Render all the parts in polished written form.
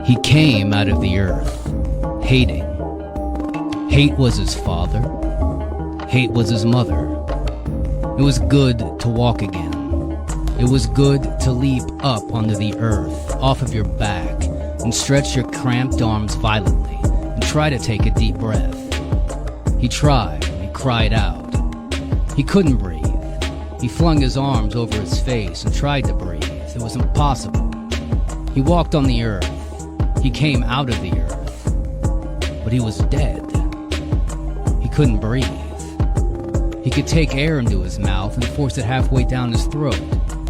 He came out of the earth, hating. Hate was his father. Hate was his mother. It was good to walk again. It was good to leap up onto the earth, off of your back, and stretch your cramped arms violently, and try to take a deep breath. He tried, and he cried out. He couldn't breathe. He flung his arms over his face and tried to breathe. It was impossible. He walked on the earth. He came out of the earth. But he was dead. He couldn't breathe. He could take air into his mouth and force it halfway down his throat,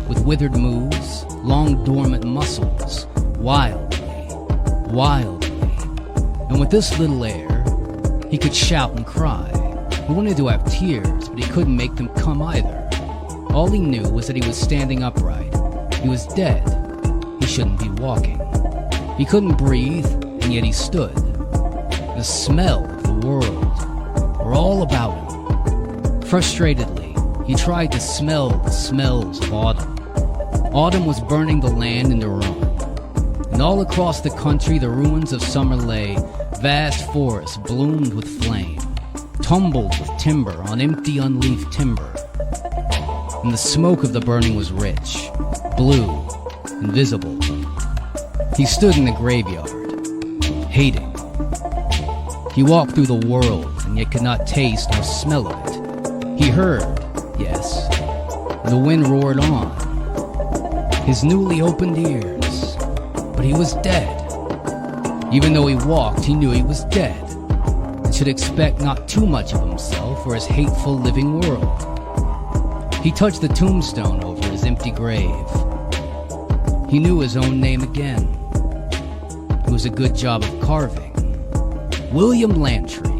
with withered moves, long dormant muscles, wildly, wildly. And with this little air, he could shout and cry. He wanted to have tears, but he couldn't make them come either. All he knew was that he was standing upright. He was dead. He shouldn't be walking. He couldn't breathe, and yet he stood. The smell of the world were all about him. Frustratedly, he tried to smell the smells of autumn. Autumn was burning the land into ruin. And all across the country the ruins of summer lay. Vast forests bloomed with flame, tumbled with timber on empty unleafed timber. And the smoke of the burning was rich, blue, invisible. He stood in the graveyard, hating. He walked through the world and yet could not taste nor smell of it. He heard, yes, the wind roared on. His newly opened ears, but he was dead. Even though he walked, he knew he was dead, and should expect not too much of himself or his hateful living world. He touched the tombstone over his empty grave. He knew his own name again. It was a good job of carving. William Lantry.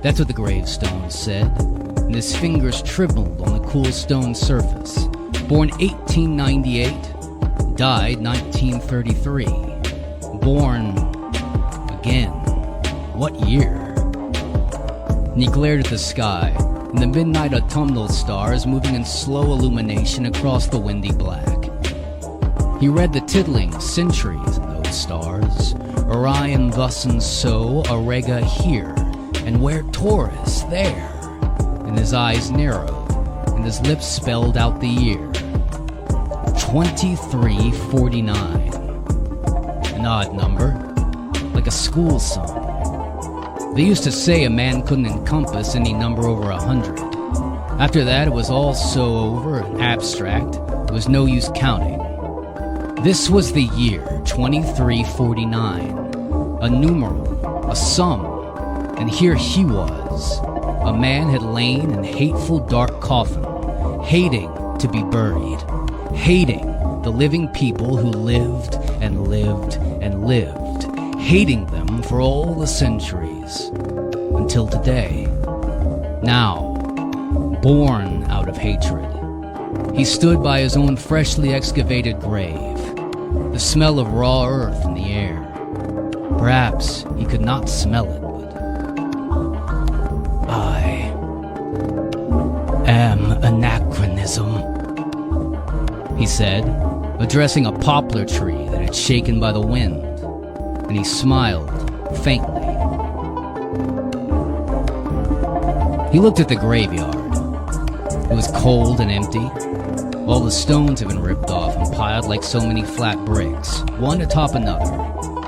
That's what the gravestone said, and his fingers trembled on the cool stone surface. Born 1898, died 1933. Born again. What year? And he glared at the sky, and the midnight autumnal stars moving in slow illumination across the windy black. He read the tittling centuries in those stars. Orion thus and so, Auriga here, and where Taurus there. And his eyes narrowed, and his lips spelled out the year. 2349. An odd number, like a school sum. They used to say a man couldn't encompass any number over 100. After that, it was all so over and abstract, there was no use counting. This was the year 2349, a numeral, a sum, and here he was. A man had lain in hateful dark coffin, hating to be buried, hating the living people who lived and lived and lived, hating them for all the centuries, until today. Now, born out of hatred, he stood by his own freshly excavated grave, the smell of raw earth in the air. Perhaps he could not smell it, but I am anachronism, he said, addressing a poplar tree that had shaken by the wind, and he smiled faintly. He looked at the graveyard. It was cold and empty. All the stones had been ripped off and piled like so many flat bricks, one atop another.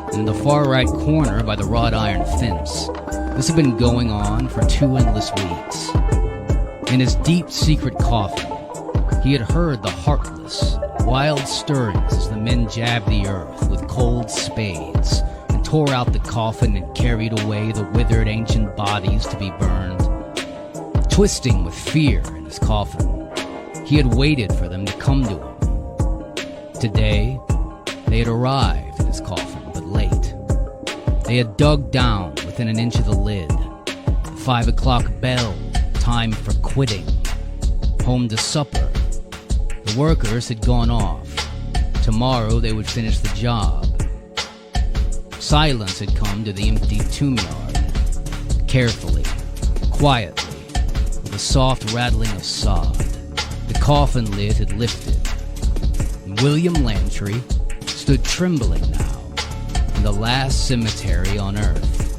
And in the far right corner by the wrought iron fence, this had been going on for 2 endless weeks. In his deep secret coffin, he had heard the heartless, wild stirrings as the men jabbed the earth with cold spades and tore out the coffin and carried away the withered ancient bodies to be burned. Twisting with fear in his coffin, he had waited for them to come to him. Today, they had arrived at his coffin, but late. They had dug down within an inch of the lid. The 5 o'clock bell, time for quitting. Home to supper. The workers had gone off. Tomorrow they would finish the job. Silence had come to the empty tomb yard. Carefully, quietly, with a soft rattling of sod. The coffin lid had lifted, and William Lantry stood trembling now, in the last cemetery on Earth.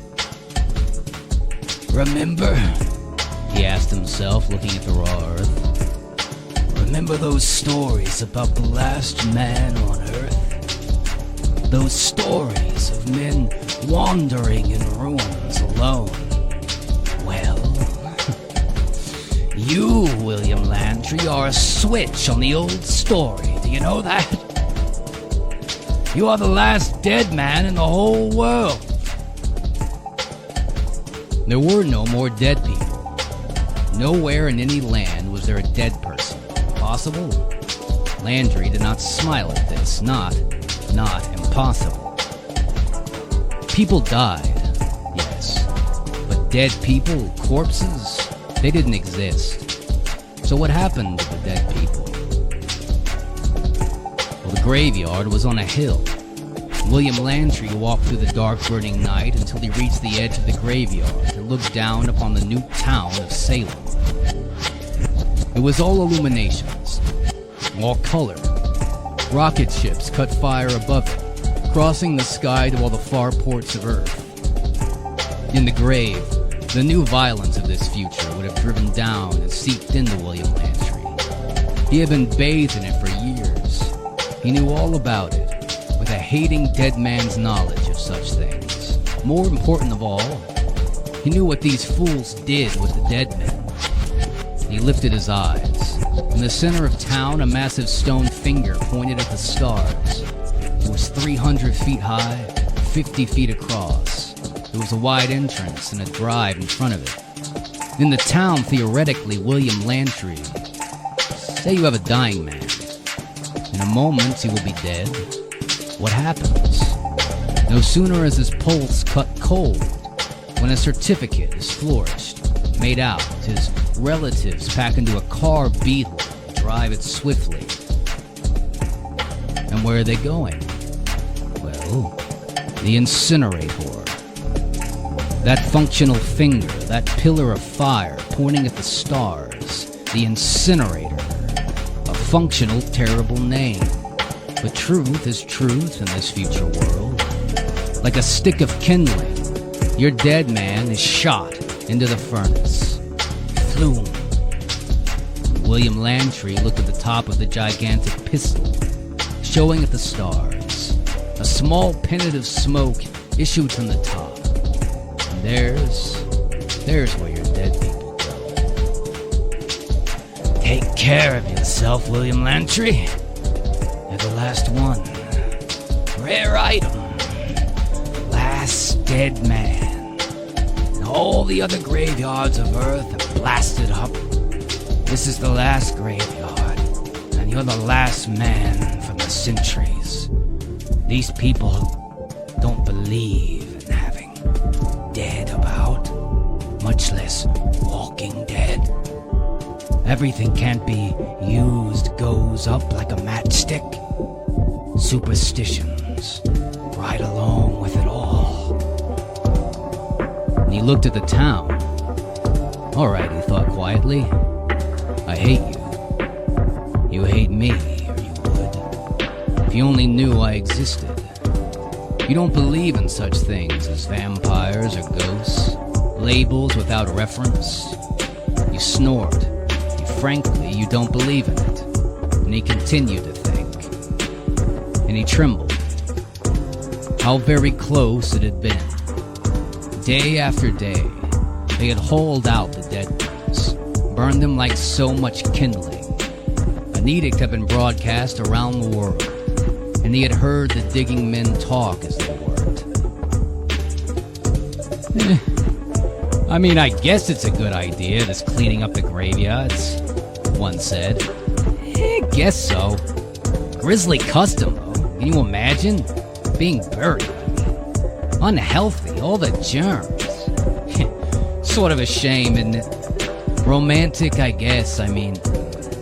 Remember? He asked himself, looking at the raw earth. Remember those stories about the last man on Earth? Those stories of men wandering in ruins alone. Well, you, William Landry, are a switch on the old story. Do you know that? You are the last dead man in the whole world. There were no more dead people. Nowhere in any land was there a dead person. Possible? Landry did not smile at this. Not impossible. People died, yes. But dead people, corpses, they didn't exist. So what happened to the dead people? Well, the graveyard was on a hill. William Landry walked through the dark, burning night until he reached the edge of the graveyard and looked down upon the new town of Salem. It was all illuminations, all color. Rocket ships cut fire above it, crossing the sky to all the far ports of Earth. In the grave, the new violence of this future would have driven down and seeped into William Landry. He had been bathed in it for years. He knew all about it, with a hating dead man's knowledge of such things. More important of all, he knew what these fools did with the dead men. He lifted his eyes. In the center of town, a massive stone finger pointed at the stars. It was 300 feet high, 50 feet across. There was a wide entrance and a drive in front of it. In the town, theoretically, William Landry. Say you have a dying man. In a moment, he will be dead. What happens? No sooner is his pulse cut cold when a certificate is flourished, made out. His relatives pack into a car beetle, drive it swiftly. And where are they going? Well, the incinerator. That functional finger, that pillar of fire pointing at the stars. The incinerator. A functional, terrible name. But truth is truth in this future world. Like a stick of kindling, your dead man is shot into the furnace. Flume. William Landry looked at the top of the gigantic pistol, showing at the stars. A small pennant of smoke issued from the top. And there's where your dead people go. Take care of yourself, William Landry. You're the last one. Rare item. Last dead man. And all the other graveyards of Earth are blasted up. This is the last graveyard. And you're the last man from the centuries. These people don't believe in having dead about. Much less walking dead. Everything can't be used goes up like a matchstick. Superstitions, right along with it all. And he looked at the town. All right, he thought quietly. I hate you. You hate me, or you would. If you only knew I existed. You don't believe in such things as vampires or ghosts, labels without reference. You snort. Frankly, you don't believe in it. And he continued to think. And he trembled. How very close it had been. Day after day, they had hauled out the dead ones, burned them like so much kindling. An edict had been broadcast around the world, and he had heard the digging men talk as they worked. I mean, I guess it's a good idea, this cleaning up the graveyards, one said. Guess so. Grisly custom, though. Can you imagine? Being buried. Unhealthy, all the germs. Sort of a shame, isn't it? Romantic, I guess. I mean,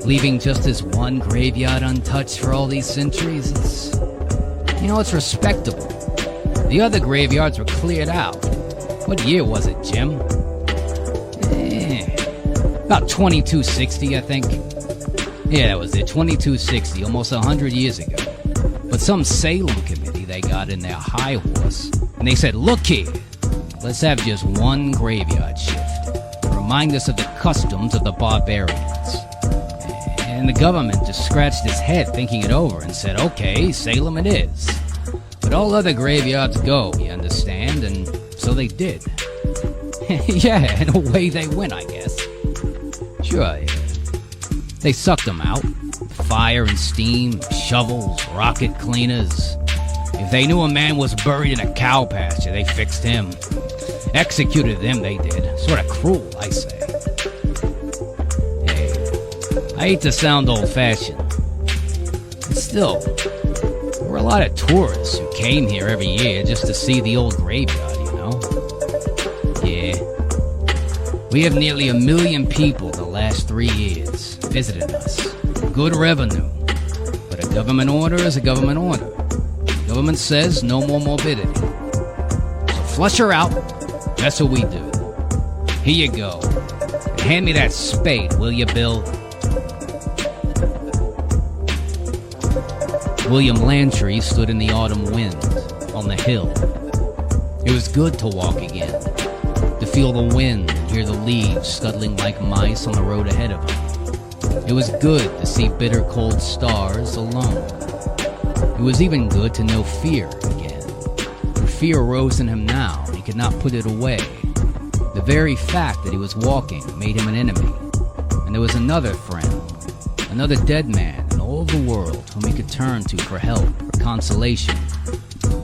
leaving just this one graveyard untouched for all these centuries, it's respectable. The other graveyards were cleared out. What year was it, Jim? About 2260, I think. Yeah, that was it, 2260, almost 100 years ago. But But some Salem committee, they got in their high horse, and they said, look here, let's have just one graveyard shift to remind us of the customs of the barbarians. And the government just scratched its head thinking it over and said, okay, Salem it is. But all other graveyards go, you understand, and so they did. Yeah, and away they went, I guess. Sure, yeah. They sucked them out. Fire and steam, shovels, rocket cleaners. If they knew a man was buried in a cow pasture, they fixed him. Executed him, they did. Sort of cruel, I say. Hey, I hate to sound old-fashioned, but still, there were a lot of tourists who came here every year just to see the old graveyard, you know? Yeah. We have nearly 1 million people the last 3 years visiting us. Good revenue. But a government order is a government order. The government says no more morbidity. So flush her out. That's what we do. Here you go. And hand me that spade, will you, Bill? William Lantry stood in the autumn wind on the hill. It was good to walk again, to feel the wind and hear the leaves scuttling like mice on the road ahead of him. It was good to see bitter cold stars alone. It was even good to know fear again. For fear rose in him now, and he could not put it away. The very fact that he was walking made him an enemy. And there was another friend, another dead man in all the world whom he could turn to for help, for consolation.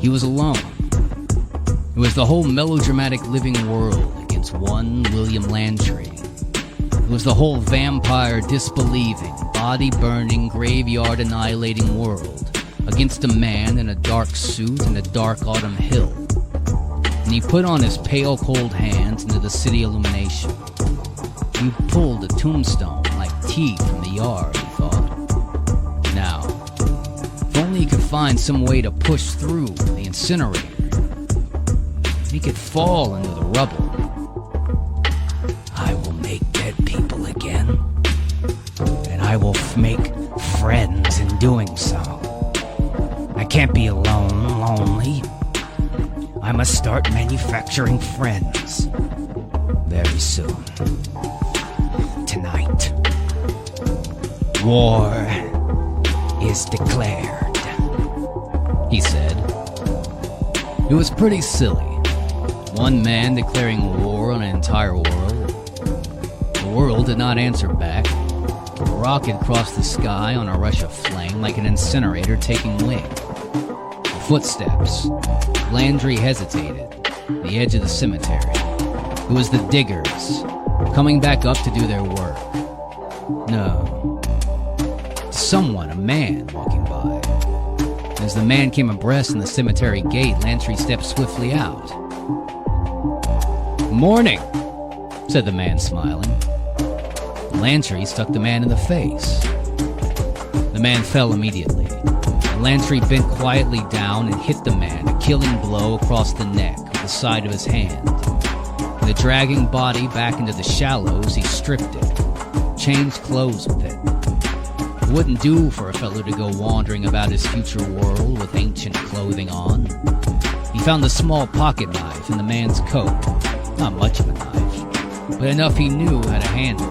He was alone. It was the whole melodramatic living world against one William Lantry. It was the whole vampire disbelieving, body-burning, graveyard-annihilating world against a man in a dark suit in a dark autumn hill. And he put on his pale cold hands into the city illumination. He pulled a tombstone like teeth from the yard, he thought. Now, if only he could find some way to push through the incinerator, he could fall into the rubble. I will make dead people again, and I will make friends in doing so. I can't be alone, lonely. I must start manufacturing friends very soon. Tonight. War is declared, he said. It was pretty silly. One man declaring war on an entire world. The world did not answer back. A rocket crossed the sky on a rush of flame like an incinerator taking wing. Footsteps. Landry hesitated. The edge of the cemetery. It was the diggers, coming back up to do their work. No. Someone, a man, walking by. As the man came abreast in the cemetery gate, Lantry stepped swiftly out. "Morning," said the man, smiling. Lantry struck the man in the face. The man fell immediately. Lantry bent quietly down and hit the man a killing blow across the neck with the side of his hand. With the dragging body back into the shallows, he stripped it, changed clothes with it. It wouldn't do for a fellow to go wandering about his future world with ancient clothing on. He found a small pocket knife in the man's coat. Not much of a knife, but enough he knew how to handle.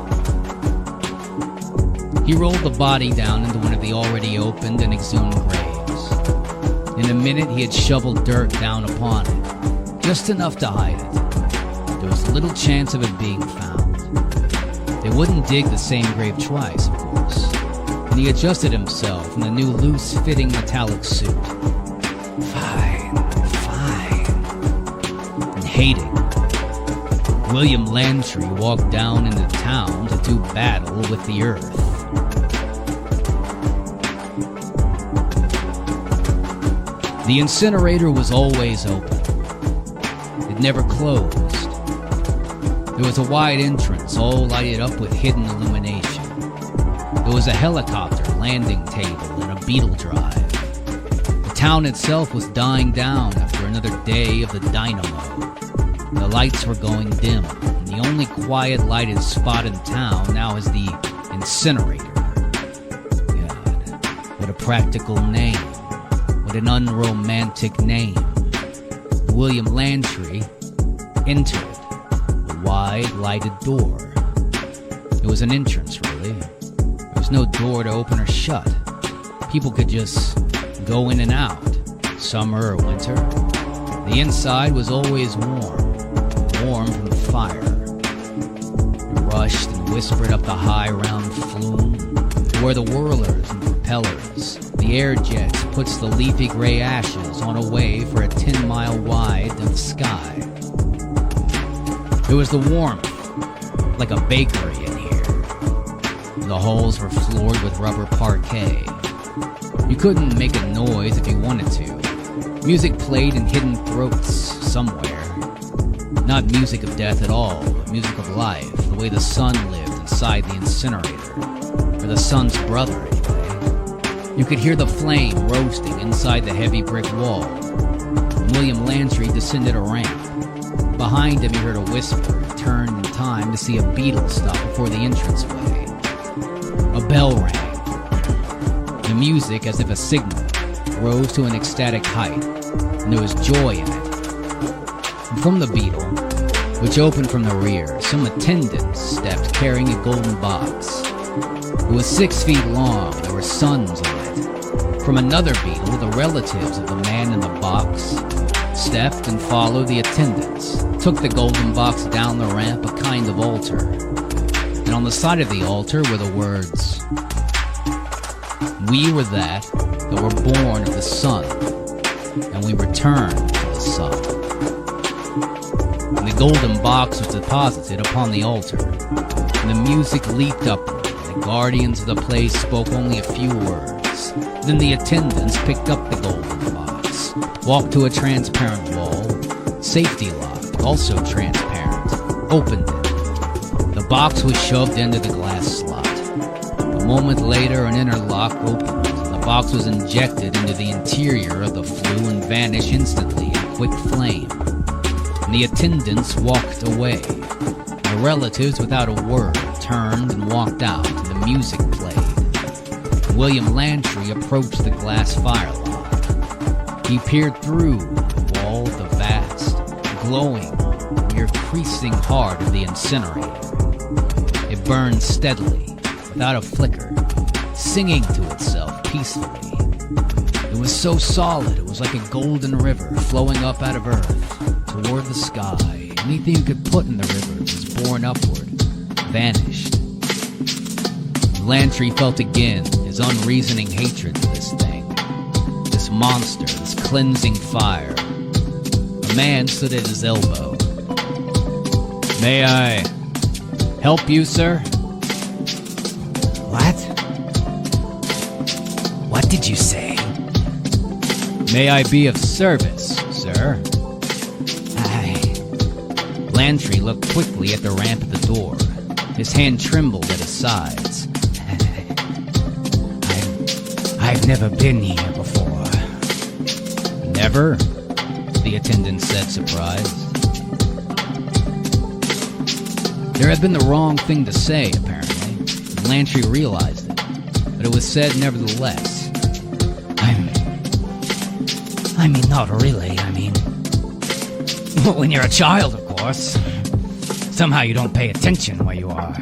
He rolled the body down into one of the already opened and exhumed graves. In a minute, he had shoveled dirt down upon it, just enough to hide it. There was little chance of it being found. They wouldn't dig the same grave twice, of course. And he adjusted himself in the new loose-fitting metallic suit. Fine. And hating, William Lantry walked down into town to do battle with the earth. The incinerator was always open. It never closed. There was a wide entrance, all lighted up with hidden illumination. There was a helicopter landing table and a beetle drive. The town itself was dying down after another day of the dynamo. The lights were going dim, and the only quiet lighted spot in town now is the incinerator. God, what a practical name. but an unromantic name. William Lantry entered a wide, lighted door. It was an entrance, really. There was no door to open or shut. People could just go in and out, summer or winter. The inside was always warm from the fire. It rushed and whispered up the high, round flume to where the whirlers and propellers, the air jets, puts the leafy gray ashes on a way for a 10-mile wide of sky. It was the warmth, like a bakery in here. The halls were floored with rubber parquet. You couldn't make a noise if you wanted to. Music played in hidden throats somewhere. Not music of death at all, but music of life, the way the sun lived inside the incinerator. Or the sun's brother, anyway. You could hear the flame roasting inside the heavy brick wall. William Lantry descended a ramp. Behind him he heard a whisper. He turned in time to see a beetle stop before the entranceway. A bell rang. The music, as if a signal, rose to an ecstatic height, and there was joy in it. And from the beetle, which opened from the rear, some attendants stepped carrying a golden box. It was 6 feet long. There were suns on it. From another beetle, the relatives of the man in the box stepped and followed the attendants, took the golden box down the ramp, a kind of altar. And on the side of the altar were the words, "We were that were born of the sun, and we return to the sun." And the golden box was deposited upon the altar, and the music leaped upward, and the guardians of the place spoke only a few words. Then the attendants picked up the golden box, walked to a transparent wall, safety locked, also transparent, opened it. The box was shoved into the glass slot. A moment later, an inner lock opened. The box was injected into the interior of the flue and vanished instantly in quick flame. And the attendants walked away. The relatives, without a word, turned and walked out, and the music played. William Lantry approached the glass firelight. He peered through the wall of the vast, glowing, near creasing heart of the incinerator. It burned steadily, without a flicker, singing to itself peacefully. It was so solid, it was like a golden river flowing up out of earth toward the sky. Anything you could put in the river was borne upward, vanished. Lantry felt again his unreasoning hatred for this thing, this monster, this cleansing fire. A man stood at his elbow. "May I help you, sir?" "What? What did you say?" "May I be of service, sir?" Lantry looked quickly at the ramp at the door. His hand trembled at his sides. I've never been here before." "Never?" the attendant said, surprised. There had been the wrong thing to say, apparently. Lantry realized it, but it was said nevertheless. I mean, not really. When you're a child, of course. Somehow you don't pay attention where you are.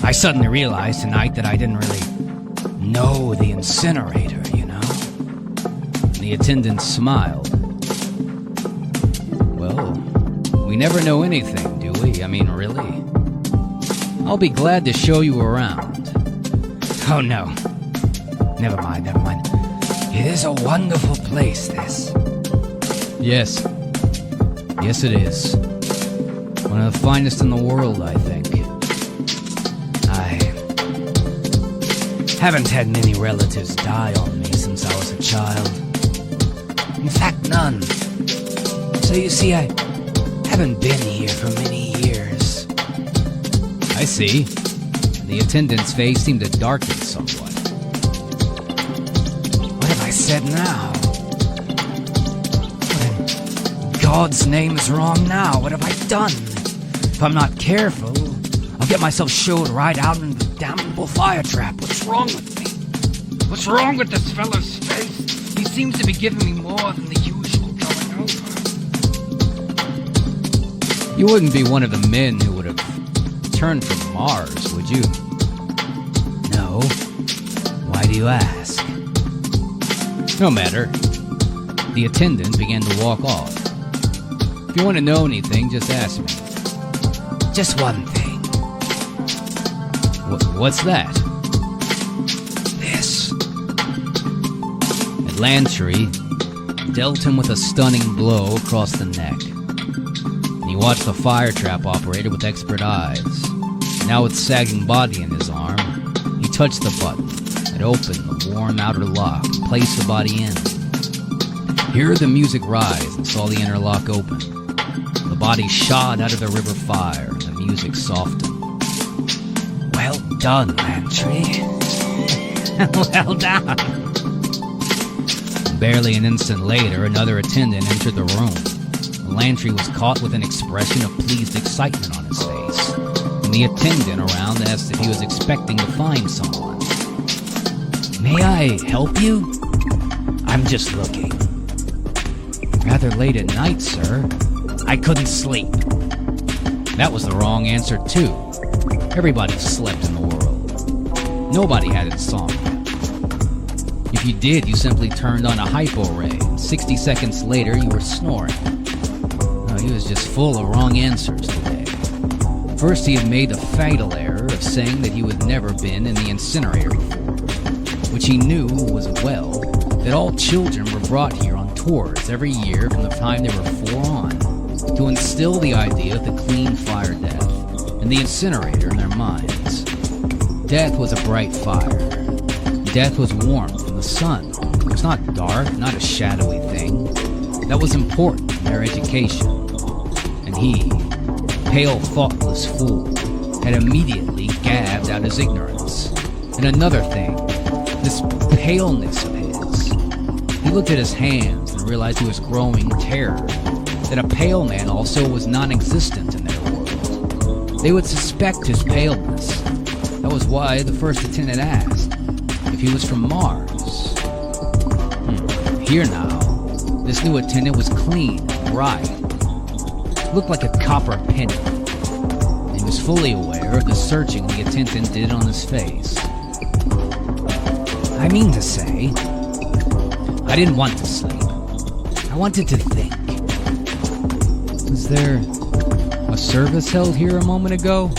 I suddenly realized tonight that I didn't really know the incinerator, you know? The attendant smiled. "Well, we never know anything, do we? Really? I'll be glad to show you around." "Oh, no. Never mind. It is a wonderful place, this." Yes. Yes, it is. One of the finest in the world, I think. I haven't had many relatives die on me since I was a child. In fact, none. So you see, I haven't been here for many years. I see. The attendant's face seemed to darken somewhat. What have I said now? What in God's name is wrong now? What have I done? If I'm not careful, I'll get myself showed right out into the damnable fire trap. What's wrong with me? What's wrong with this fella's face? He seems to be giving me more than the usual going over. You wouldn't be one of the men who would have returned from Mars, would you? No. Why do you ask? No matter. The attendant began to walk off. If you want to know anything, just ask me. Just one thing. What's that? This. And Lantry dealt him with a stunning blow across the neck. And he watched the fire trap operator with expert eyes. Now with sagging body in his arm, he touched the button that opened the warm outer lock and placed the body in. He heard the music rise and saw the inner lock open. The body shot out of the river fire and the music softened. Well done, Lantry. Well done. Barely an instant later, another attendant entered the room. Lantry was caught with an expression of pleased excitement on his face, and the attendant around asked if he was expecting to find someone. May I help you? I'm just looking. Rather late at night, sir. I couldn't sleep. That was the wrong answer, too. Everybody slept in the world. Nobody had insomnia. If you did, you simply turned on a hypo ray, and 60 seconds later you were snoring. No, he was just full of wrong answers today. First, he had made the fatal error of saying that he had never been in the incinerator before, which he knew was well that all children were brought here on tours every year from the time they were 4 on, to instill the idea of the clean fire death and the incinerator in their minds. Death was a bright fire. Death was warmth from the sun. It was not dark, not a shadowy thing. That was important in their education. And he, pale, thoughtless fool, had immediately gabbed out his ignorance. And another thing, this paleness of his. He looked at his hands and realized he was growing terror, that a pale man also was non-existent in their world. They would suspect his paleness. That was why the first attendant asked if he was from Mars. Here now, this new attendant was clean and bright. Looked like a copper penny. He was fully aware of the searching the attendant did on his face. I mean to say, I didn't want to sleep. I wanted to think. Was there a service held here a moment ago?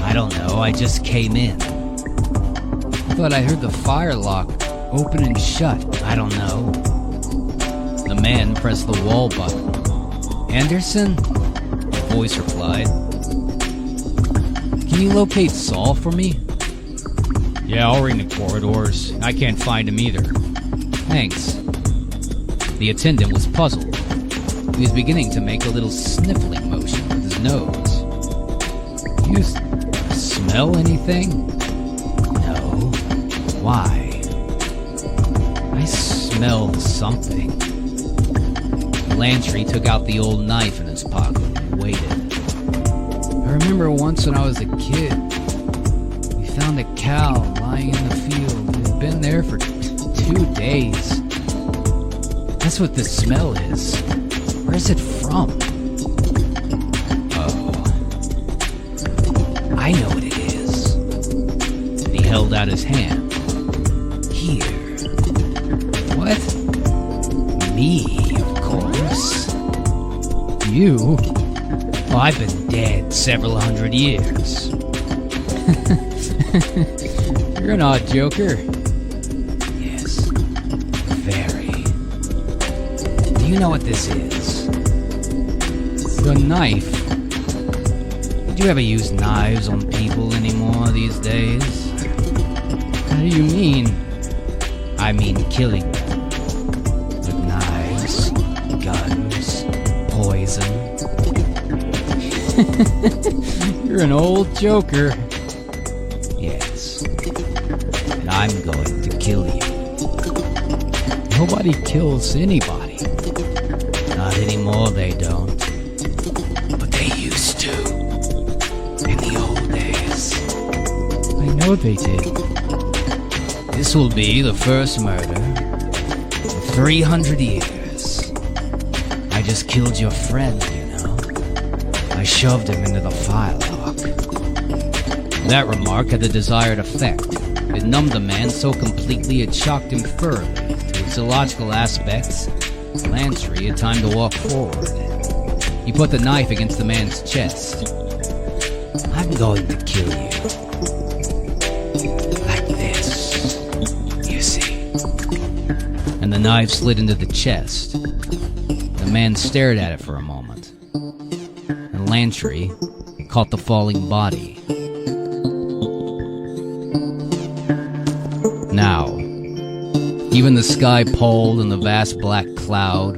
I don't know, I just came in. I thought I heard the fire lock open and shut. I don't know. The man pressed the wall button. Anderson? The voice replied. Can you locate Saul for me? Yeah, I'll ring the corridors. I can't find him either. Thanks. The attendant was puzzled. He was beginning to make a little sniffling motion with his nose. Do you smell anything? no. Why? I smell something. Lantry took out the old knife in his pocket and waited. I remember once when I was a kid, we found a cow lying in the field. It had been there for 2 days. That's what the smell is. Where is it from? Oh. I know what it is. And he held out his hand. Here. What? Me, of course. You? Well, I've been dead several hundred years. You're an odd joker. Yes, very. Do you know what this is? The knife. Do you ever use knives on people anymore these days? How do you mean? I mean killing them. With knives, guns, poison. You're an old joker. Yes. And I'm going to kill you. Nobody kills anybody. Not anymore, they don't. But they used to. In the old days. I know they did. This will be the first murder in 300 years. I just killed your friend, you know. I shoved him into the file lock. That remark had the desired effect. It numbed the man so completely it shocked him thoroughly. To its illogical aspects, Lantry had time to walk forward. He put the knife against the man's chest. I'm going to kill you. Like this. You see. And the knife slid into the chest. The man stared at it for a moment. And Lantry caught the falling body. Now, even the sky palled and the vast black cloud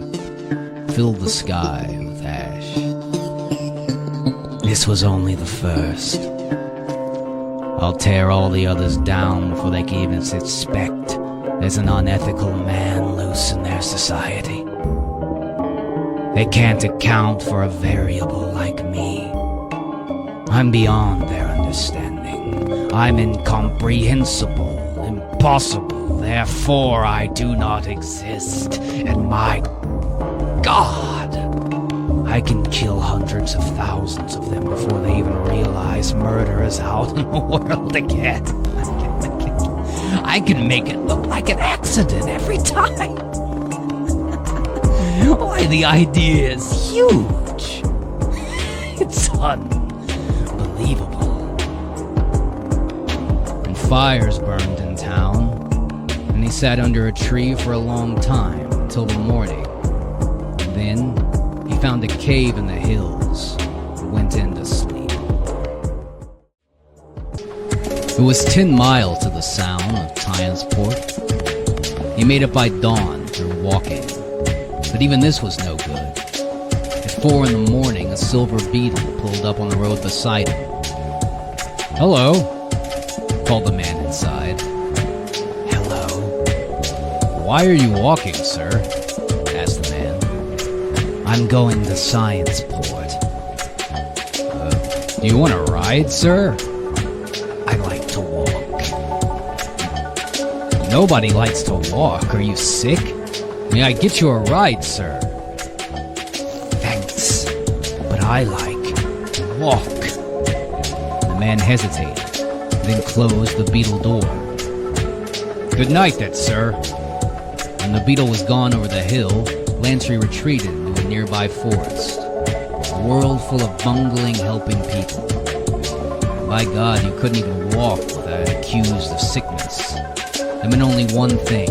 filled the sky with ash. This was only the first. I'll tear all the others down before they can even suspect there's an unethical man loose in their society. They can't account for a variable like me. I'm beyond their understanding. I'm incomprehensible, impossible. Therefore, I do not exist. And my God, I can kill hundreds of thousands of them before they even realize murder is out in the world again. I can make it look like an accident every time. Why, the idea is huge. It's unbelievable. And fires burned in town, and he sat under a tree for a long time until the morning. Then he found a cave in the hills and went in to sleep. It was 10 miles to the sound of Tyansport. He made it by dawn through walking, but even this was no good. At 4 in the morning, a silver beetle pulled up on the road beside him. "Hello," called the man inside. Hello. "Why are you walking, sir?" asked the man. I'm going to Scienceport. "Do you want to ride, sir?" I like to walk. "Nobody likes to walk. Are you sick? May I get you a ride, sir?" Thanks, but I like to walk. The man hesitated, then closed the beetle door. "Good night, then, sir." When the beetle was gone over the hill, Lantry retreated into a nearby forest. A world full of bungling, helping people. By God, you couldn't even walk without accused of sickness. It meant only one thing.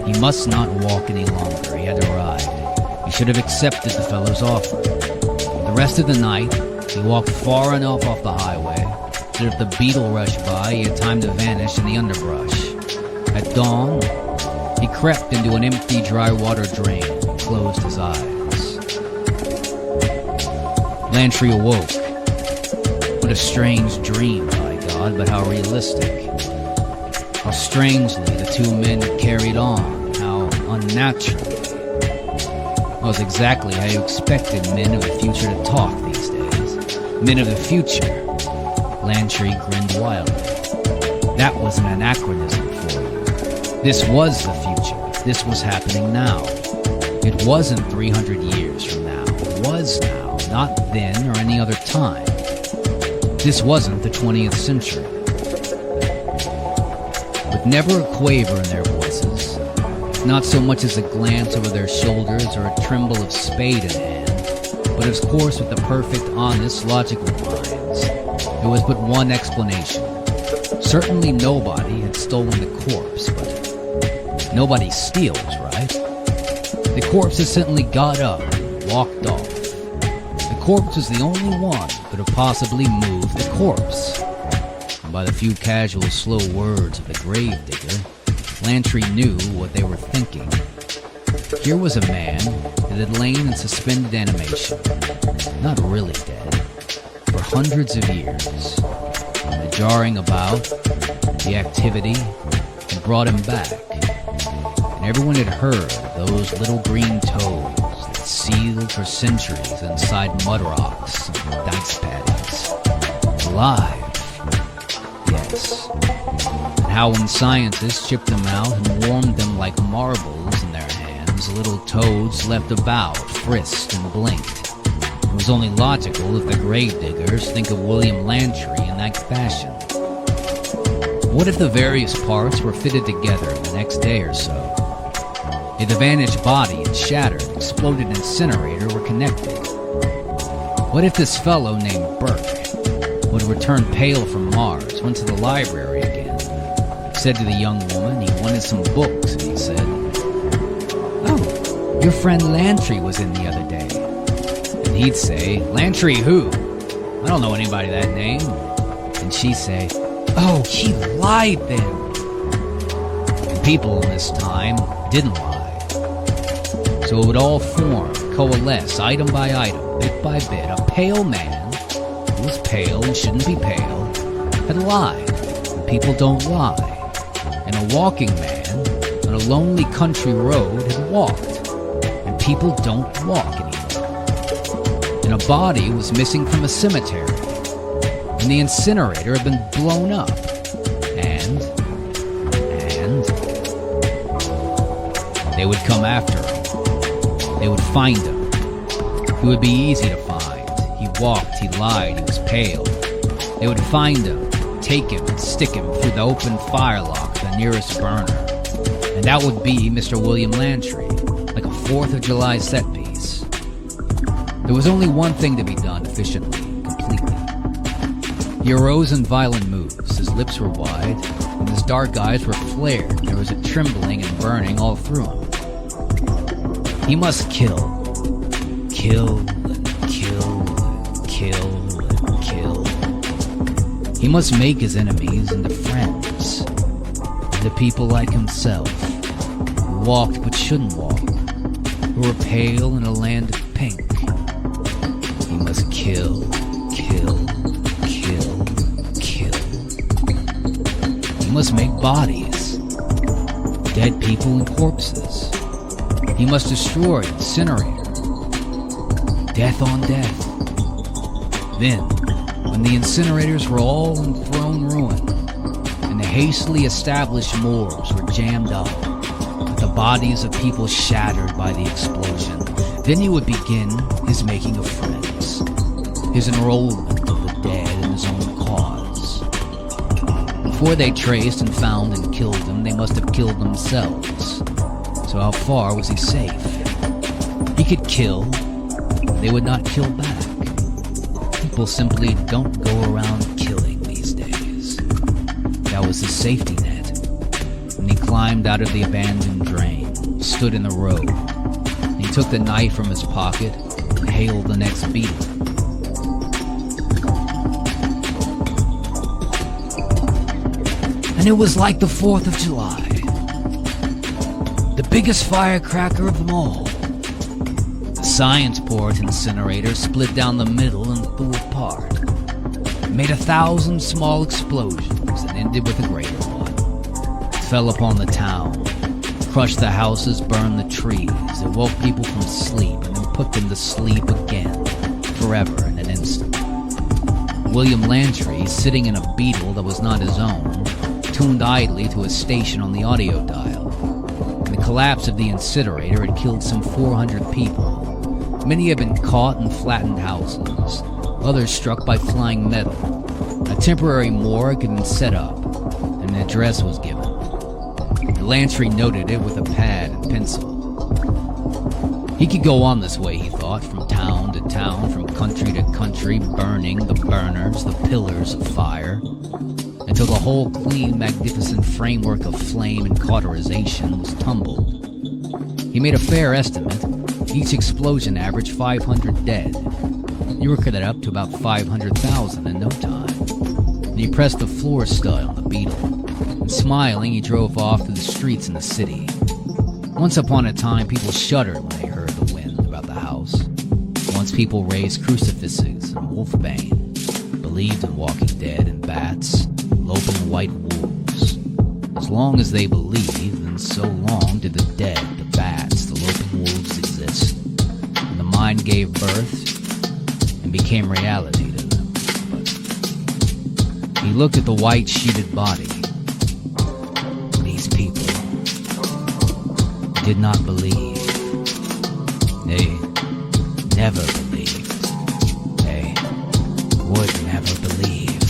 He must not walk any longer. He had to ride. He should have accepted the fellow's offer. The rest of the night, he walked far enough off the highway that if the beetle rushed by, he had time to vanish in the underbrush. At dawn, he crept into an empty dry water drain and closed his eyes. Lantry awoke. What a strange dream, by God, but how realistic. How strangely the two men carried on, how unnaturally. That was exactly how you expected men of the future to talk these days. Men of the future. Lantry grinned wildly. That was an anachronism for you. This was the future. This was happening now. It wasn't 300 years from now. It was now, not then or any other time. This wasn't the 20th century. With never a quaver in their voices, not so much as a glance over their shoulders or a tremble of spade in hand, but of course with the perfect, honest, logical minds, there was but one explanation. Certainly nobody had stolen the corpse, but nobody steals, right? The corpse had simply got up and walked off. The corpse was the only one who could have possibly moved the corpse. And by the few casual, slow words of the gravedigger, Lantry knew what they were thinking. Here was a man that had lain in suspended animation, not really dead, for hundreds of years. And the jarring about, the activity, had brought him back. And everyone had heard those little green toes that sealed for centuries inside mud rocks and dice paddings. Alive, yet gas. And how when scientists chipped them out and warmed them like marbles in their hands, little toads leapt about, frisked and blinked. It was only logical if the grave diggers think of William Lantry in that fashion. What if the various parts were fitted together the next day or so? If the vanished body and shattered, exploded incinerator were connected? What if this fellow named Burke would return pale from Mars, went to the library again, said to the young woman he wanted some books, and he said, "Oh, your friend Lantry was in the other day." And he'd say, "Lantry who? I don't know anybody that name." And she'd say, "Oh, he lied then." And people in this time didn't lie. So it would all form, coalesce, item by item, bit by bit. A pale man, who was pale and shouldn't be pale, had lied, and people don't lie. And a walking man on a lonely country road had walked, and people don't walk anymore. And a body was missing from a cemetery, and the incinerator had been blown up, and they would come after him. They would find him. He would be easy to find. He walked, he lied, he was pale. They would find him, take him, and stick him through the open firelock of the nearest burner. And that would be Mr. William Lantry, like a 4th of July set piece. There was only one thing to be done efficiently, completely. He arose in violent moves. His lips were wide, and his dark eyes were flared. There was a trembling and burning all through him. He must kill. Kill and kill and kill and kill. He must make his enemies into friends, into people like himself, who walked but shouldn't walk, who were pale in a land of pink. He must kill, kill, kill, kill. He must make bodies, dead people and corpses. He must destroy, incinerate, death on death. Then, when the incinerators were all in thrown ruin, and the hastily established morgues were jammed up, with the bodies of people shattered by the explosion, then he would begin his making of friends, his enrollment of the dead in his own cause. Before they traced and found and killed him, they must have killed themselves. So how far was he safe? He could kill, they would not kill back. People simply don't go around killing these days. That was his safety net. And he climbed out of the abandoned drain, stood in the road, and he took the knife from his pocket and hailed the next beetle. And it was like the 4th of July. The biggest firecracker of them all. The Science-Port incinerator split down the middle and flew apart. It made 1,000 small explosions and ended with a greater one. It fell upon the town, crushed the houses, burned the trees. It woke people from sleep and then put them to sleep again, forever in an instant. William Lantry, sitting in a beetle that was not his own, tuned idly to a station on the audio dial. The collapse of the incinerator had killed some 400 people. Many had been caught in flattened houses, others struck by flying metal. A temporary morgue had been set up, and an address was given. Lantry noted it with a pad and pencil. He could go on this way, he thought, from town to town, from country to country, burning the burners, the pillars of fire, until the whole clean, magnificent framework of flame and cauterization was tumbled. He made a fair estimate. Each explosion averaged 500 dead. He worked that up to about 500,000 in no time. And he pressed the floor stud on the beetle, and smiling, he drove off through the streets in the city. Once upon a time, people shuddered when they heard the wind about the house. Once people raised crucifixes and wolfbane, believed in walking dead and bats, loping white wolves. As long as they believed, then so long did the dead, the bats, the loping wolves exist. And the mind gave birth and became reality to them. But He looked at the white sheeted body. These people did not believe. They never believed. They would never believe.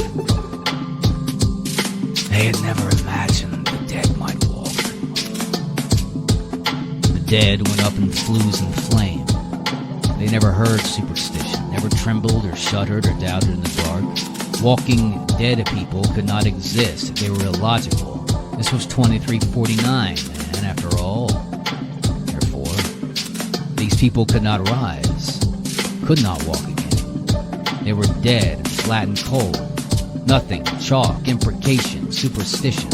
They had never imagined the dead might walk. The dead went up in flues and flame. They never heard superstition, never trembled or shuddered or doubted in the dark. Walking dead people could not exist. They were illogical. This was 2349, and after all, therefore, these people could not rise, could not walk again. They were dead and flat and cold. Nothing, chalk, imprecation, superstition.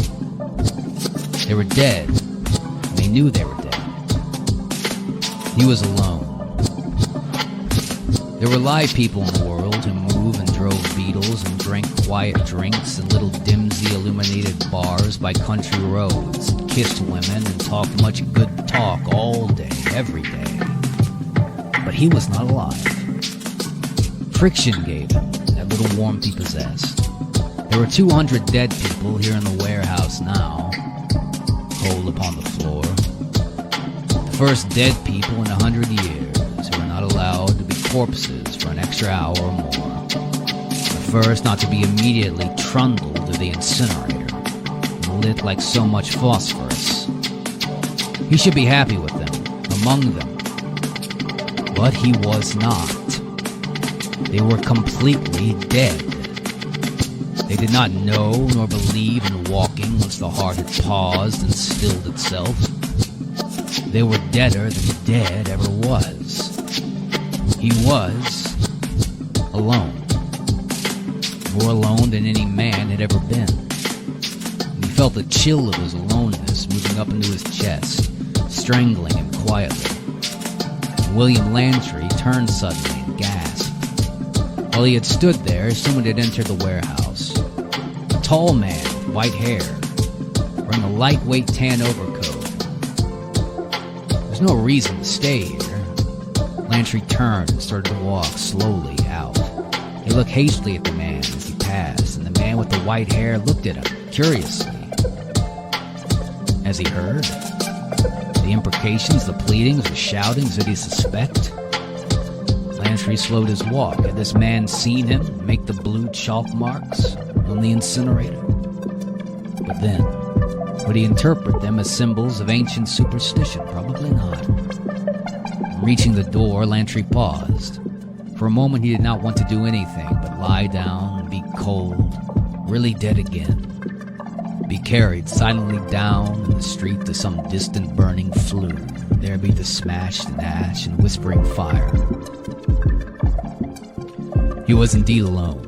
They were dead, and they knew they were dead. He was alone. There were live people in the world who moved and drove beetles and drank quiet drinks in little dimsy illuminated bars by country roads, kissed women and talked much good talk all day, every day. But he was not alive. Friction gave him that little warmth he possessed. There were 200 dead people here in the warehouse now, cold upon the floor. The first dead people in 100 years who were not allowed to be corpses for an extra hour or more. The first not to be immediately trundled to the incinerator and lit like so much phosphorus. He should be happy with them, among them. But he was not. They were completely dead. They did not know nor believe in walking once the heart had paused and stilled itself. They were deader than dead ever was. He was alone. More alone than any man had ever been. And he felt the chill of his aloneness moving up into his chest, strangling him quietly. And William Lantry turned suddenly and gasped. While he had stood there, someone had entered the warehouse. A tall man with white hair, wearing a lightweight tan overcoat. There's no reason to stay here. Lantry turned and started to walk slowly out. He looked hastily at the man as he passed, and the man with the white hair looked at him curiously. As he heard the imprecations, the pleadings, the shoutings, did he suspect? Lantry slowed his walk. Had this man seen him make the blue chalk marks on the incinerator? But then, would he interpret them as symbols of ancient superstition? Probably not. Reaching the door, Lantry paused. For a moment he did not want to do anything but lie down and be cold, really dead again. Be carried silently down in the street to some distant burning flue. There be the smashed and ash and whispering fire. He was indeed alone,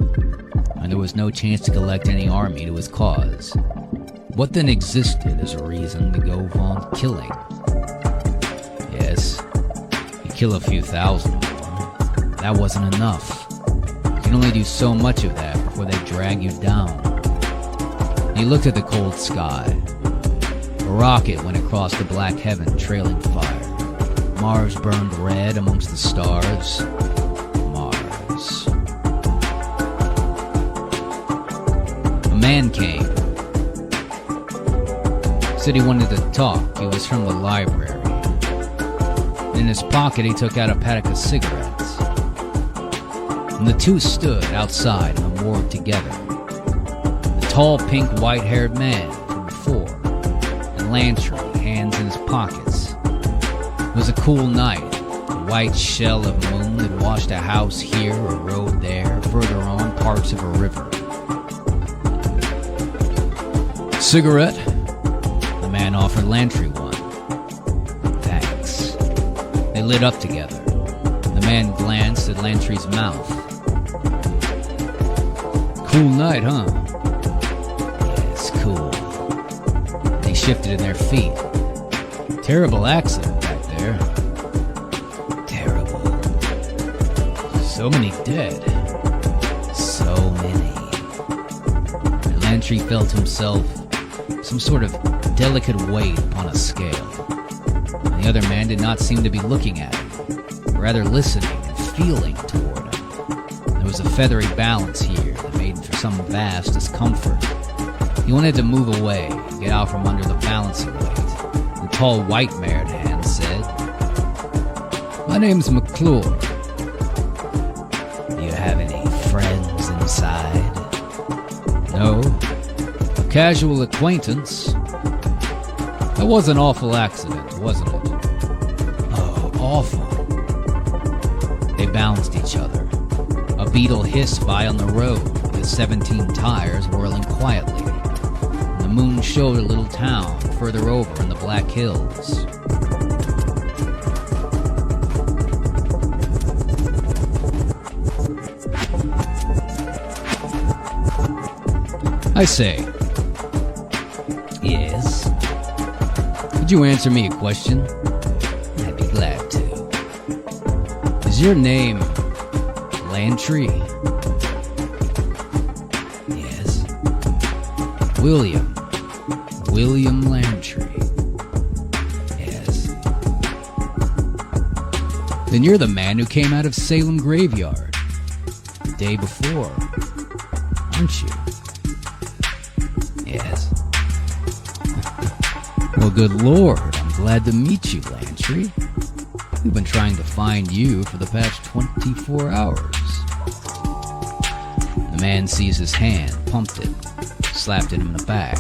and there was no chance to collect any army to his cause. What then existed as a reason to go on killing? Yes, kill a few thousand more. That wasn't enough. You can only do so much of that before they drag you down. He looked at the cold sky. A rocket went across the black heaven, trailing fire. Mars burned red amongst the stars. Mars. A man came. Said he wanted to talk. He was from the library. In his pocket, he took out a pack of cigarettes. And the two stood outside in the morgue together. The tall, pink, white-haired man from before, and Lantry, hands in his pockets. It was a cool night. The white shell of moon that washed a house here, a road there, further on, parts of a river. Cigarette? The man offered Lantry one. They lit up together. The man glanced at Lantry's mouth. Cool night, huh? Yes, cool. They shifted in their feet. Terrible accident back there. Terrible. So many dead. So many. And Lantry felt himself some sort of delicate weight upon a scale. The other man did not seem to be looking at him, rather listening and feeling toward him. There was a feathery balance here that made for some vast discomfort. He wanted to move away, get out from under the balancing weight. The tall, white-mared hand said, "My name's McClure. Do you have any friends inside?" "No. A casual acquaintance. That was an awful accident, wasn't it?" Oh, awful. They bounced each other. A beetle hissed by on the road, the 17 tires whirling quietly. The moon showed a little town further over in the Black Hills. "I say." "Yes?" "Could you answer me a question?" "I'd be glad to." "Is your name Lantry?" "Yes." William Lantry." "Yes." "Then you're the man who came out of Salem Graveyard the day before, aren't you?" "Yes." "Well, good Lord, I'm glad to meet you, Lantry. We've been trying to find you for the past 24 hours. The man seized his hand, pumped it, slapped it in the back.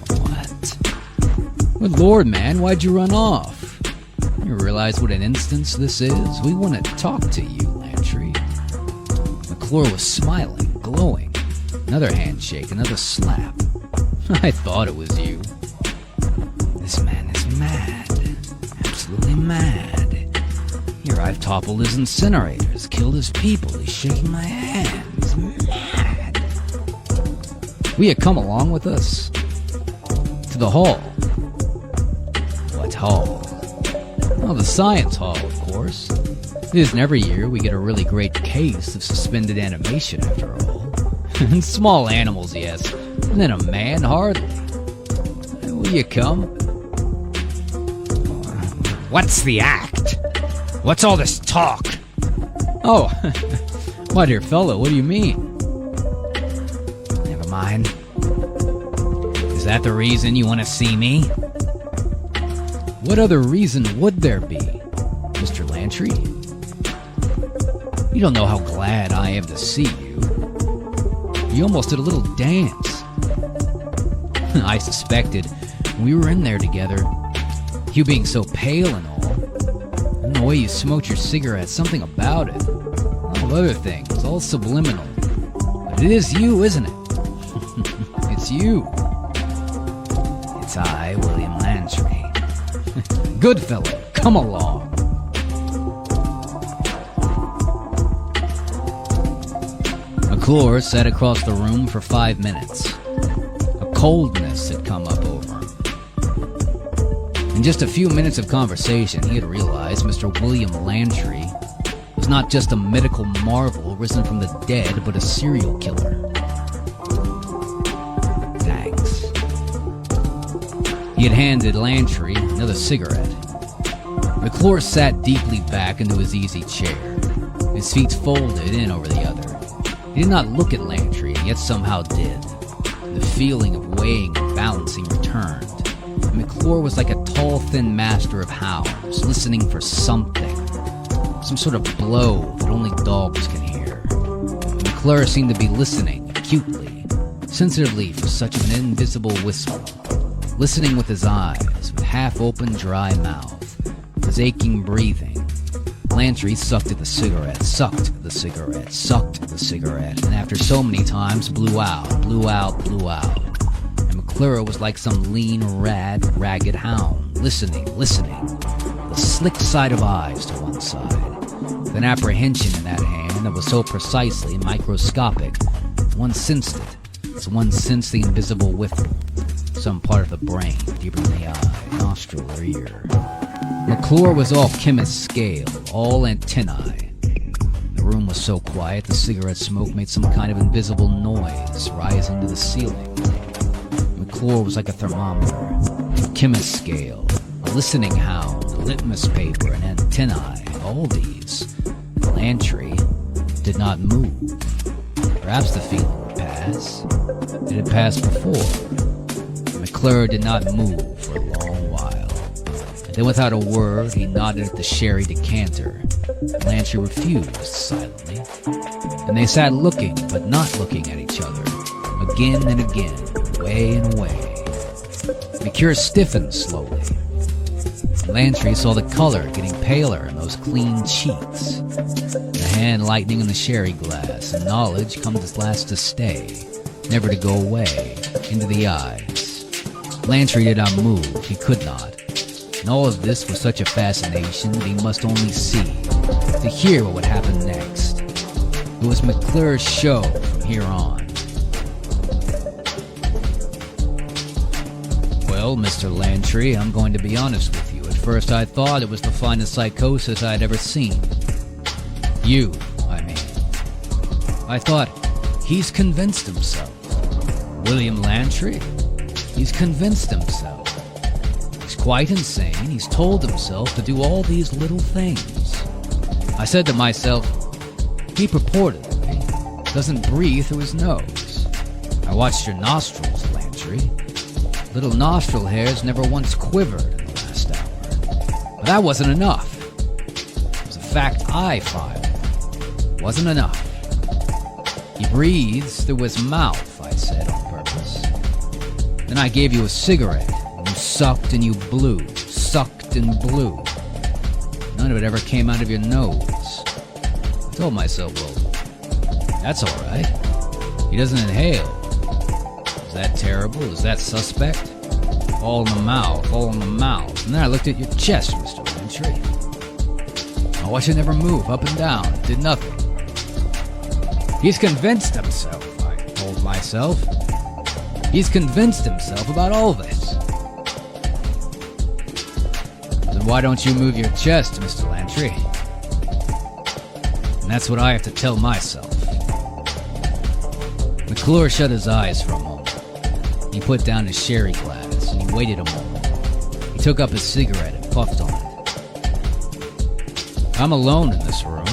"What?" "Good Lord, man, why'd you run off? You realize what an instance this is? We want to talk to you, Lantry." McClure was smiling, glowing. Another handshake, another slap. "I thought it was you." "This man is mad. Absolutely mad. Here I've toppled his incinerators, killed his people. He's shaking my hand. He's mad." "Will you come along with us? To the hall." "What hall?" "Well, the science hall, of course. It isn't every year we get a really great case of suspended animation, after all. And small animals, yes. And then a man, hardly. Will you come?" "What's the act? What's all this talk?" "Oh, my dear fellow, what do you mean?" "Never mind. Is that the reason you want to see me?" "What other reason would there be, Mr. Lantry? You don't know how glad I am to see you. You almost did a little dance. I suspected when we were in there together, you being so pale and all, and the way you smoked your cigarette, something about it. All other things, all subliminal. But it is you, isn't it? It's you." "It's I, William Lantry." "Good fellow, come along." McClure sat across the room for 5 minutes. A coldness had come up over him. In just a few minutes of conversation, he had realized Mr. William Lantry was not just a medical marvel risen from the dead, but a serial killer. "Thanks." He had handed Lantry another cigarette. McClure sat deeply back into his easy chair, his feet folded in over the other. He did not look at Lantry, yet somehow did. The feeling of weighing and balancing returned. McClure was like a tall, thin master of hounds, listening for something. Some sort of blow that only dogs can hear. McClure seemed to be listening acutely, sensitively for such an invisible whisper. Listening with his eyes, with half-open, dry mouth, with his aching breathing. Lantry sucked at the cigarette, sucked the cigarette, sucked the cigarette, and after so many times blew out, blew out, blew out. And McClure was like some lean, ragged hound, listening, the slick side of eyes to one side, with an apprehension in that hand that was so precisely microscopic. One sensed it, as one sensed the invisible whiff, some part of the brain, deeper in the eye, nostril, or ear. McClure was all chemist's scale, all antennae. The room was so quiet, the cigarette smoke made some kind of invisible noise rising to the ceiling. McClure was like a thermometer, a chemist's scale, a listening hound, a litmus paper, and antennae, all these. Lantry did not move. Perhaps the feeling would pass. It had passed before. McClure did not move for a long while. And then without a word, he nodded at the sherry decanter. Lantry refused silently. And they sat looking, but not looking at each other. Again and again, away and away. McClure stiffened slowly. Lantry saw the color getting paler in those clean cheeks. The hand lightening in the sherry glass, and knowledge comes at last to stay, never to go away, into the eyes. Lantry did not move, he could not. And all of this was such a fascination that he must only see, to hear what would happen next. It was McClure's show from here on. Well, Mr. Lantry, I'm going to be honest with you. At first I thought it was the finest psychosis I'd ever seen. You, I mean. I thought, he's convinced himself. William Lantry? He's convinced himself. He's quite insane. He's told himself to do all these little things. I said to myself, he purportedly doesn't breathe through his nose. I watched your nostrils, Lantry. Little nostril hairs never once quivered in the last hour. But that wasn't enough. It was a fact I filed. Wasn't enough. He breathes through his mouth, I said on purpose. Then I gave you a cigarette, and you sucked and you blew, sucked and blew. None of it ever came out of your nose. I told myself, well, that's all right. He doesn't inhale. Is that terrible? Is that suspect? All in the mouth, all in the mouth. And then I looked at your chest, Mr. Lantry. I watched it never move, up and down. It did nothing. He's convinced himself, I told myself. He's convinced himself about all this. Then why don't you move your chest, Mr. Lantry? And that's what I have to tell myself. McClure shut his eyes for a moment. He put down his sherry glass, and he waited a moment. He took up his cigarette and puffed on it. I'm alone in this room.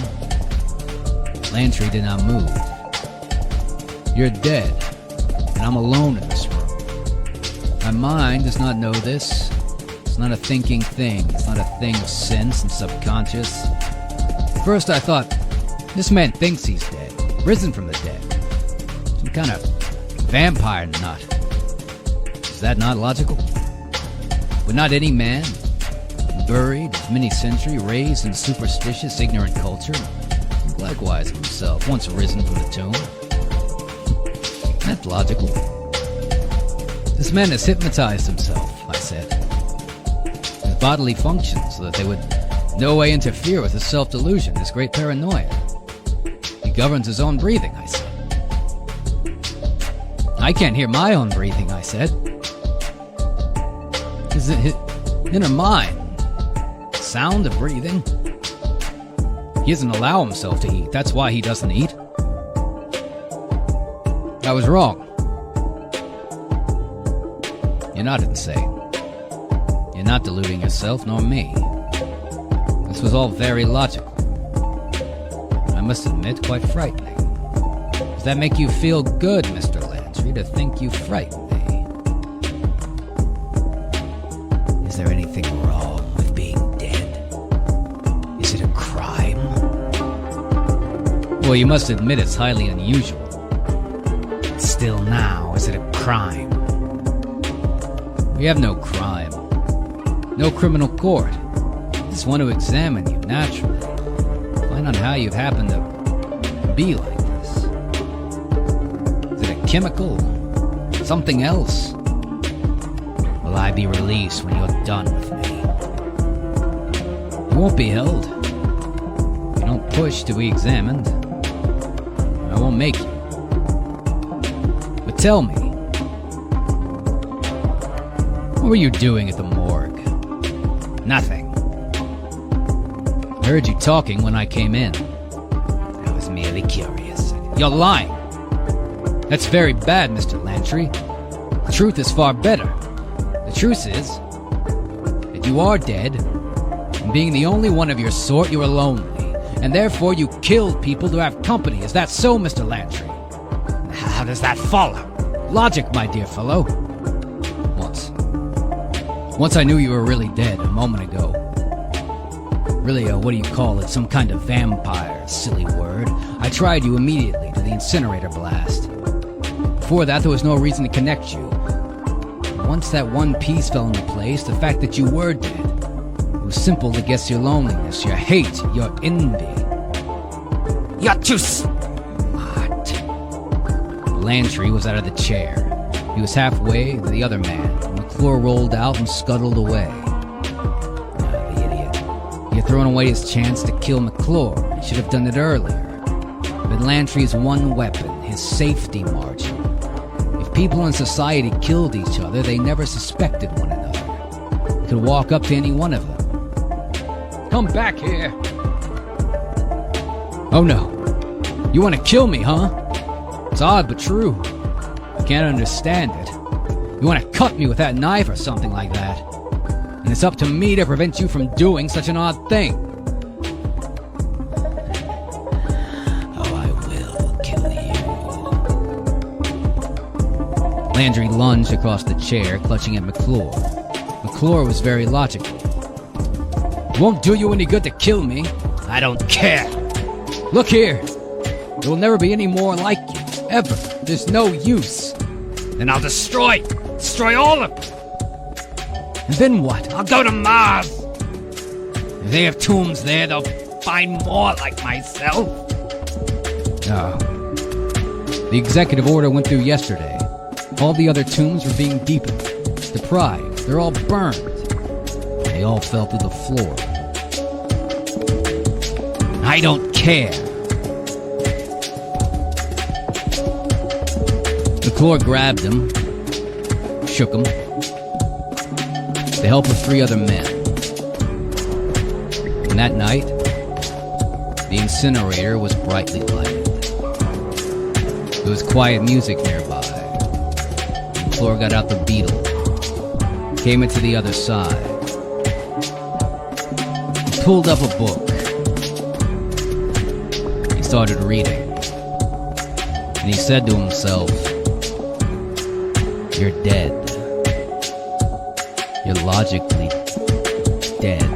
Lantry did not move. You're dead, and I'm alone in this room. My mind does not know this. It's not a thinking thing. It's not a thing of sense and subconscious. At first I thought, this man thinks he's dead, risen from the dead. Some kind of vampire nut. Is that not logical? Would not any man, buried of many centuries, raised in superstitious, ignorant culture, likewise himself, once risen from the tomb? That's logical. This man has hypnotized himself, I said. His bodily functions, so that they would no way interfere with his self-delusion, his great paranoia. He governs his own breathing, I said. I can't hear my own breathing, I said. His inner mind, sound of breathing. He doesn't allow himself to eat. That's why he doesn't eat. I was wrong. You're not insane. You're not deluding yourself, nor me. This was all very logical. I must admit, quite frightening. Does that make you feel good, Mr. Lantry, to think you frightened me? Is there anything wrong with being dead? Is it a crime? Well, you must admit it's highly unusual. Still now, is it a crime? We have no crime. No criminal court. Just want to examine you naturally. Find out how you've happened to be like this. Is it a chemical? Something else? Will I be released when you're done with me? You won't be held. You don't push to be examined. I won't make you. But tell me, what were you doing at the morgue? Nothing. I heard you talking when I came in. I was merely curious. You're lying. That's very bad, Mr. Lantry. The truth is far better. The truth is that you are dead, and being the only one of your sort, you are lonely, and therefore you killed people to have company. Is that so, Mr. Lantry? How does that follow? Logic, my dear fellow. Once I knew you were really dead a moment ago. Really, what do you call it? Some kind of vampire, silly word. I tried you immediately to the incinerator blast. Before that, there was no reason to connect you. Once that one piece fell into place, the fact that you were dead, it was simple to guess your loneliness, your hate, your envy. You're too smart. Lantry was out of the chair. He was halfway to the other man. McClure rolled out and scuttled away. The idiot. He had thrown away his chance to kill McClure. He should have done it earlier. But Lantry's one weapon, his safety margin. If people in society killed each other, they never suspected one another. He could walk up to any one of them. Come back here. Oh no. You want to kill me, huh? It's odd but true. I can't understand it. You want to cut me with that knife or something like that. And it's up to me to prevent you from doing such an odd thing. Oh, I will kill you. Landry lunged across the chair, clutching at McClure. McClure was very logical. It won't do you any good to kill me. I don't care. Look here. There will never be any more like you. Ever. There's no use. Then I'll destroy all of them. And then what? I'll go to Mars. If they have tombs there, they'll find more like myself. No. The executive order went through yesterday. All the other tombs were being deepened, deprived. They're all burned. They all fell through the floor. I don't care. McClure grabbed him, shook him, the help of 3 other men. And that night, the incinerator was brightly lighted. There was quiet music nearby. McClure got out the beetle, came into the other side. He pulled up a book. He started reading. And he said to himself, "You're dead. You're logically dead."